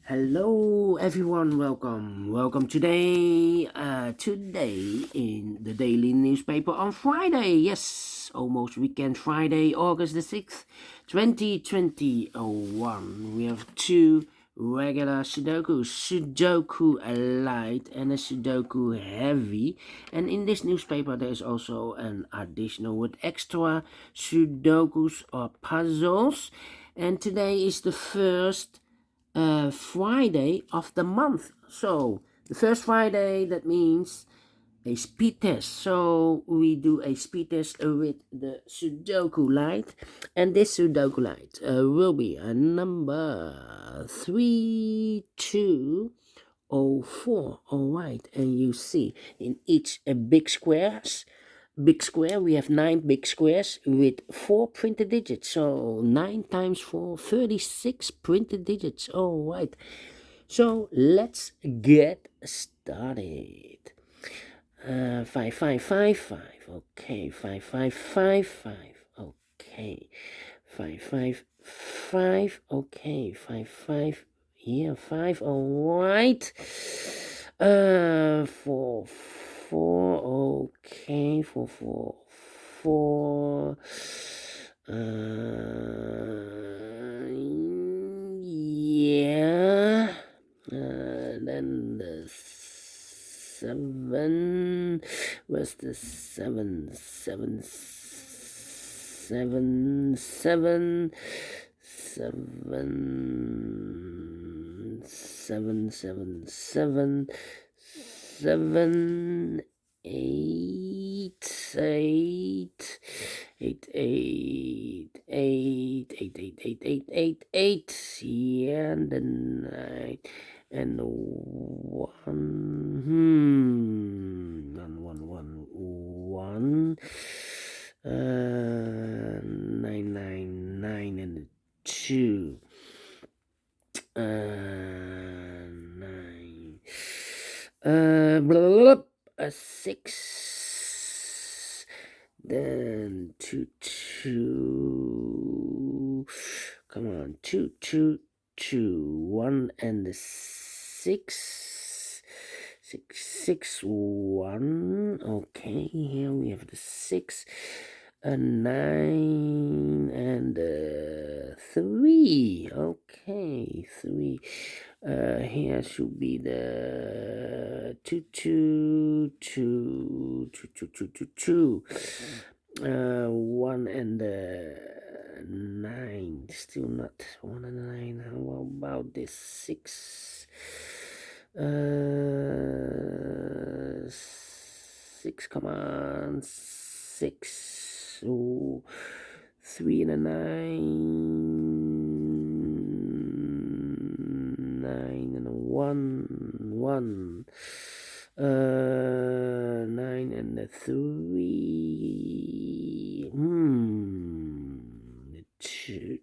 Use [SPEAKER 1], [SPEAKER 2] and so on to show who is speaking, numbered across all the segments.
[SPEAKER 1] Hello everyone, welcome today in the daily newspaper on Friday. Yes, almost weekend Friday, August the 6th, 2021. We have two regular Sudoku Light and a Sudoku Heavy. And in this newspaper there is also an additional with extra Sudokus or puzzles. And today is the first Friday of the month. So the first Friday, that means a speed test. So we do a speed test with the Sudoku Light, and this Sudoku Light will be a number 3204. All right, and you see in each big square, we have 9 big squares with 4 printed digits. So 9 times 4, 36 printed digits. All right, so let's get started. 5555. Okay, 5555. Okay, 555. Okay, 55. Yeah, 5. All right. 4. Okay, 4. Yeah. Then the 7. Where's the 7? 8. Yeah, and the 9 and 1. One. 9 and 2. 9. A 6. Then 2. Come on, 2. 1 and the 6. 6. 1. Okay, here we have the 6. A 9 and 3. Okay, 3. Here should be the 2. 1 and 9. Still not 1 and 9. How about this 6? 6. Come on, 6. So 3 and a 9. 9 and a 1. 9 and a 3. 2.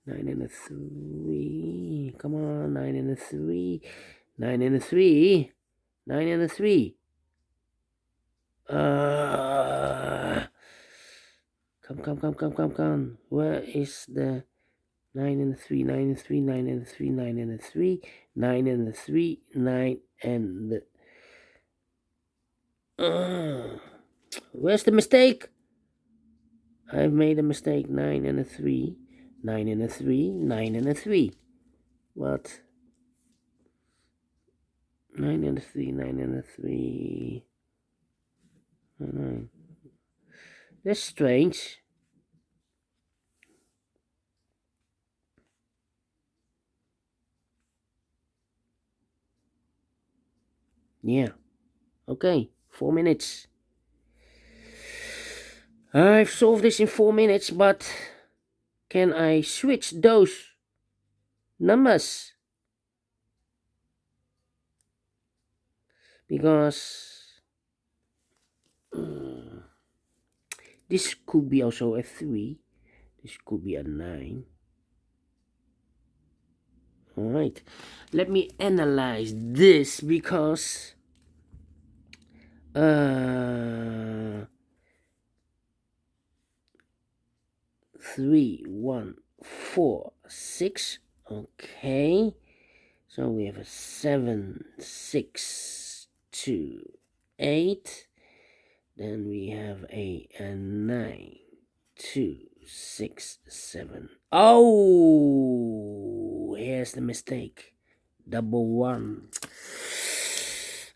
[SPEAKER 1] 9 and a 3. Come on, 9 and a 3. 9 and a 3. 9 and a 3. Come. Where is the 9 and 3? 9 and 3, 9 and 3, 9 and 3, 9 and 3, 9 and where's the mistake? I've made a mistake. 9 and 3, 9 and 3, 9 and 3. What? 9 and 3, 9 and 3. 9. That's strange. Yeah. Okay. 4 minutes. I've solved this in 4 minutes, but can I switch those numbers? Because this could be also a 3. This could be a 9. Alright, let me analyze this because 3, 1, 4, 6 Okay, so we have a 7, 6, 2, 8. Then we have a 9, 2, 6, 7. Oh, here's the mistake. Double one.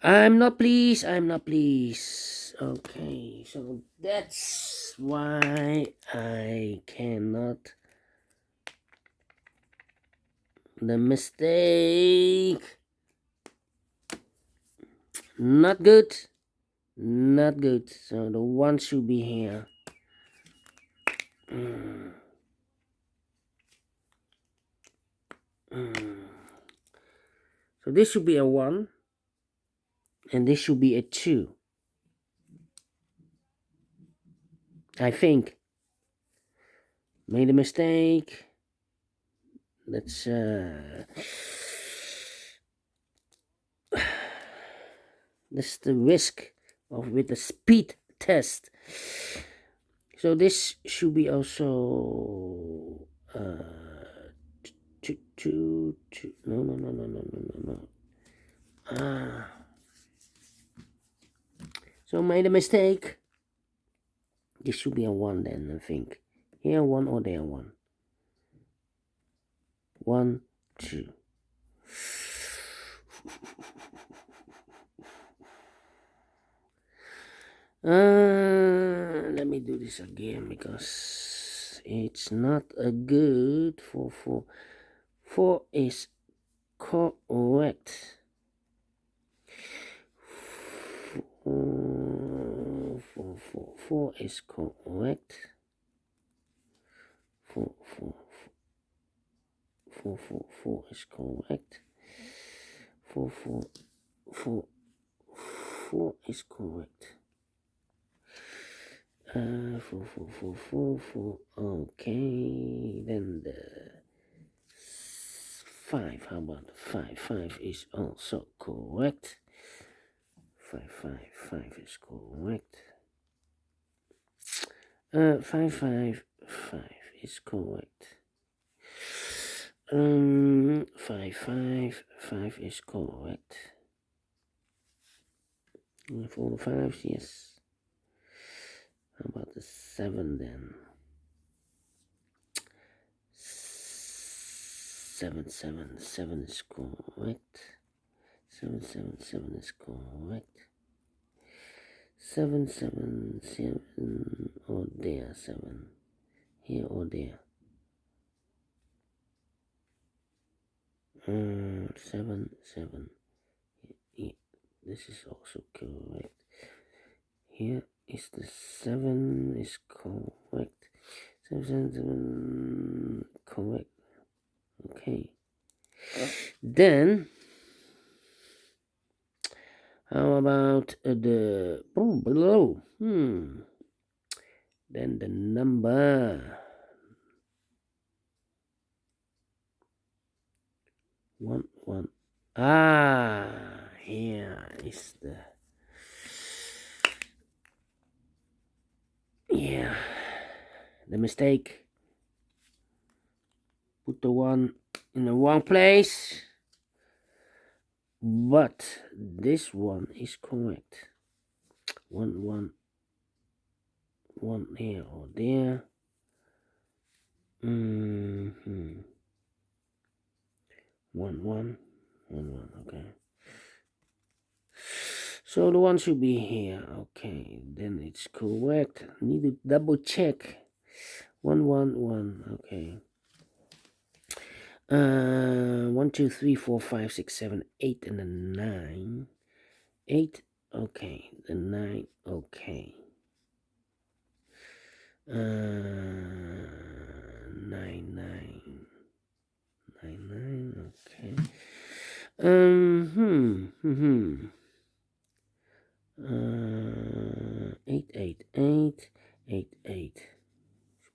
[SPEAKER 1] I'm not pleased. I'm not pleased. Okay, so that's why I cannot. The mistake. Not good. Not good. So the one should be here. So this should be a 1. And this should be a 2. I think. Made a mistake. Let's that's the risk of with the speed test. So this should be also two. No. So made a mistake. This should be a 1 then, I think. Here 1 or there 1. 1, 2. Let me do this again because it's not a good for 4. 4 is correct. 4 is correct. 4 is correct. 4 is correct. 4. Okay, then the 5. How about 5? 5 is also correct. 5 is correct. 5 is correct. 5 is correct. For the 5s, yes. How about the 7 then? 7 is correct. 7 is correct. 7 or there 7. Here or there. 7. Yeah, this is also correct. Here is the 7 is correct. 7 correct. Okay. Then how about the below? Then the number 1. Here is the the mistake. Put the 1 in the wrong place. But this one is correct. 1 here or there. 1 okay. So the 1 should be here. Okay, then it's correct. Need to double check. 1 okay. 1 2 3 4 5 6 7 8 and then 9. 8 okay. The 9 okay. 9 okay. 8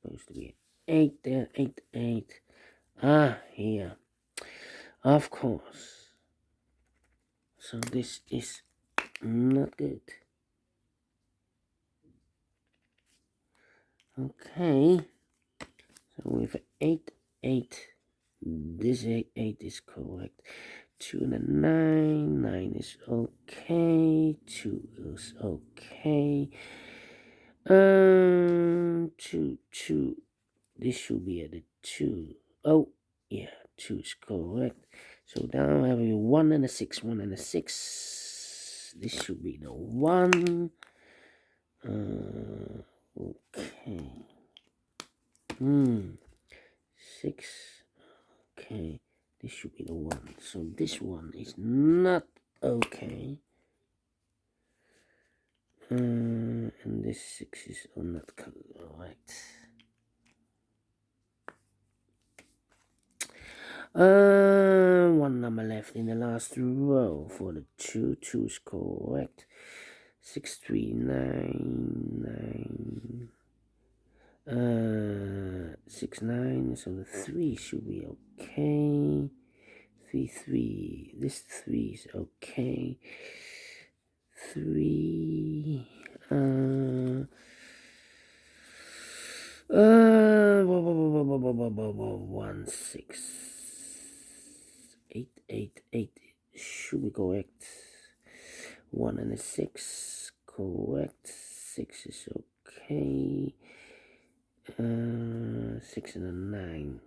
[SPEAKER 1] supposed to be 8 there. 8 here, of course. So this is not good. Okay, so we have 8 This 8 is correct. 2 and a 9. 9 is okay. 2 is okay. 2, 2. This should be at the 2. Oh, yeah, 2 is correct. So now I have a 1 and a 6. 1 and a 6. This should be the 1. Okay. 6. Okay. This should be the 1. So this one is not okay. And this 6 is not correct. One number left in the last row for the 2. 2 is correct. 6, 3, 9, 9. 6, 9. So the 3 should be okay. 3, 3. This 3 is okay. 3. 1, 6. 8, 8, 8 should be correct. 1 and a 6, correct. 6 is okay. 6 and a 9.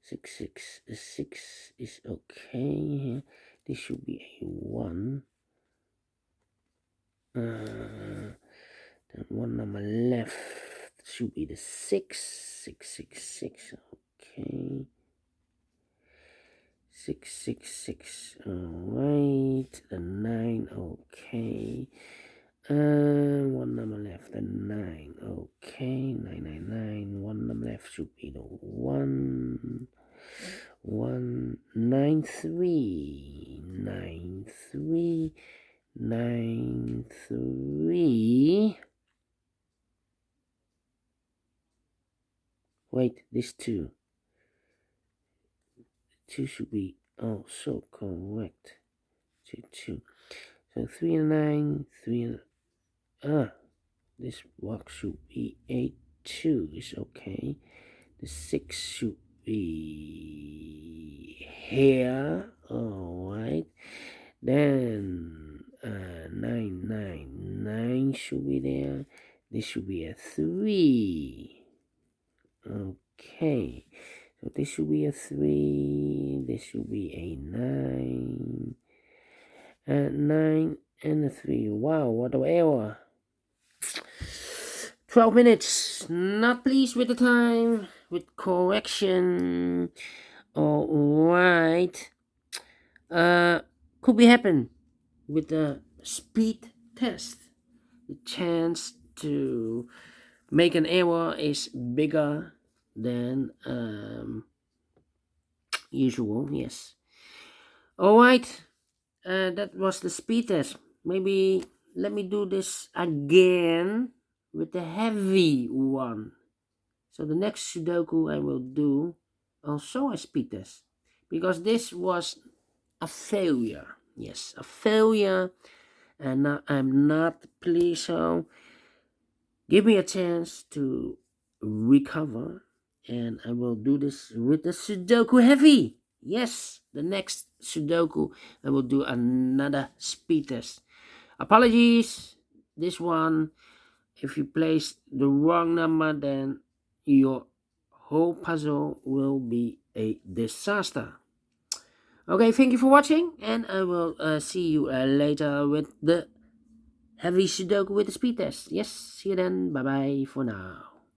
[SPEAKER 1] 6, 6. 6 is okay. This should be a 1. Then one number left should be the 6. 6, 6, 6. Okay. 6, 6, 6. Alright. The 9. Okay. One number left. The 9. Okay. 9, 9, 9. One number left should be the 1. 1, 9, 3. 9, 3. 9, 3. Wait, this 2. 2 should be also correct. 2, 2. So 3 and 9, 3 and this box should be a 2 is okay. The 6 should be here. Alright. Then 9, 9, 9 should be there. This should be a 3. Okay. So this should be a 3. This should be a 9. 9 and a 3. Wow, what an error. 12 minutes. Not pleased with the time. With correction. Alright. Could be happen with the speed test. The chance to make an error is bigger than usual. Yes. Alright. That was the speed test. Maybe let me do this again with the heavy one. So the next Sudoku I will do also a speed test, because this was a failure. Yes, a failure, and now I'm not pleased. So give me a chance to recover, and I will do this with the Sudoku heavy. Yes, the next Sudoku I will do another speed test. Apologies, this one, if you place the wrong number, then your whole puzzle will be a disaster. Okay, thank you for watching, and I will see you later with the heavy Sudoku with the speed test. Yes, see you then. Bye bye for now.